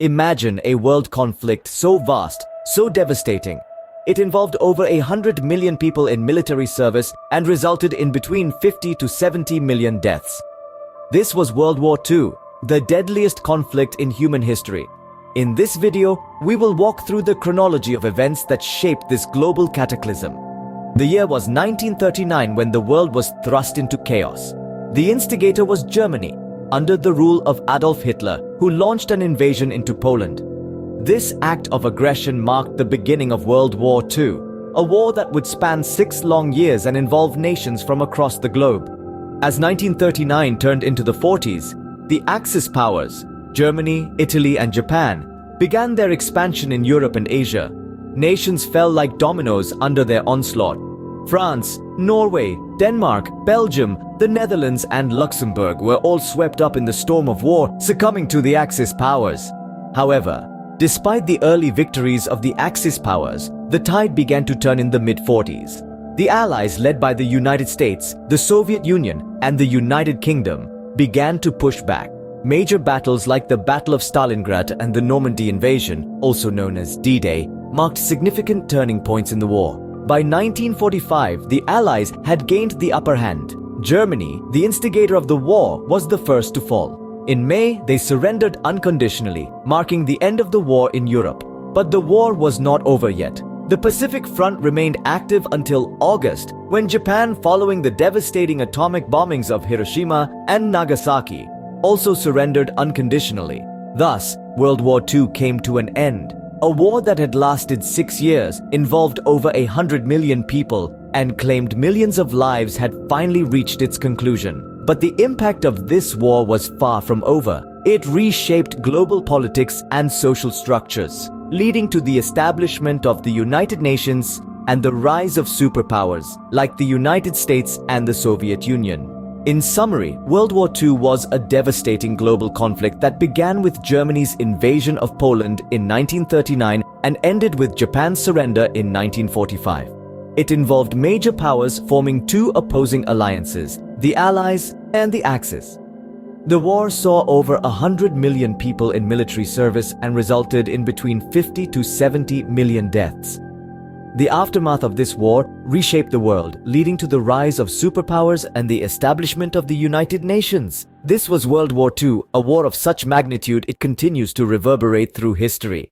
Imagine a world conflict so vast, so devastating. It involved over 100 million people in military service and resulted in between 50 to 70 million deaths. This was World War II, the deadliest conflict in human history. In this video, we will walk through the chronology of events that shaped this global cataclysm. The year was 1939 when the world was thrust into chaos. The instigator was Germany, under the rule of Adolf Hitler, who launched an invasion into Poland. This act of aggression marked the beginning of World War II, a war that would span 6 long years and involve nations from across the globe. As 1939 turned into the 40s, the Axis powers, Germany, Italy, and Japan, began their expansion in Europe and Asia. Nations fell like dominoes under their onslaught. France, Norway, Denmark, Belgium, the Netherlands, and Luxembourg were all swept up in the storm of war, succumbing to the Axis powers. However, despite the early victories of the Axis powers, the tide began to turn in the mid-40s. The Allies, led by the United States, the Soviet Union, and the United Kingdom, began to push back. Major battles like the Battle of Stalingrad and the Normandy invasion, also known as D-Day, marked significant turning points in the war. By 1945, the Allies had gained the upper hand. Germany, the instigator of the war, was the first to fall. In May, they surrendered unconditionally, marking the end of the war in Europe. But the war was not over yet. The Pacific Front remained active until August, when Japan, following the devastating atomic bombings of Hiroshima and Nagasaki, also surrendered unconditionally. Thus, World War II came to an end. A war that had lasted 6 years, involved over 100 million people, and claimed millions of lives had finally reached its conclusion. But the impact of this war was far from over. It reshaped global politics and social structures, leading to the establishment of the United Nations and the rise of superpowers like the United States and the Soviet Union. In summary, World War II was a devastating global conflict that began with Germany's invasion of Poland in 1939 and ended with Japan's surrender in 1945. It involved major powers forming two opposing alliances, the Allies and the Axis. The war saw over 100 million people in military service and resulted in between 50 to 70 million deaths. The aftermath of this war reshaped the world, leading to the rise of superpowers and the establishment of the United Nations. This was World War II, a war of such magnitude it continues to reverberate through history.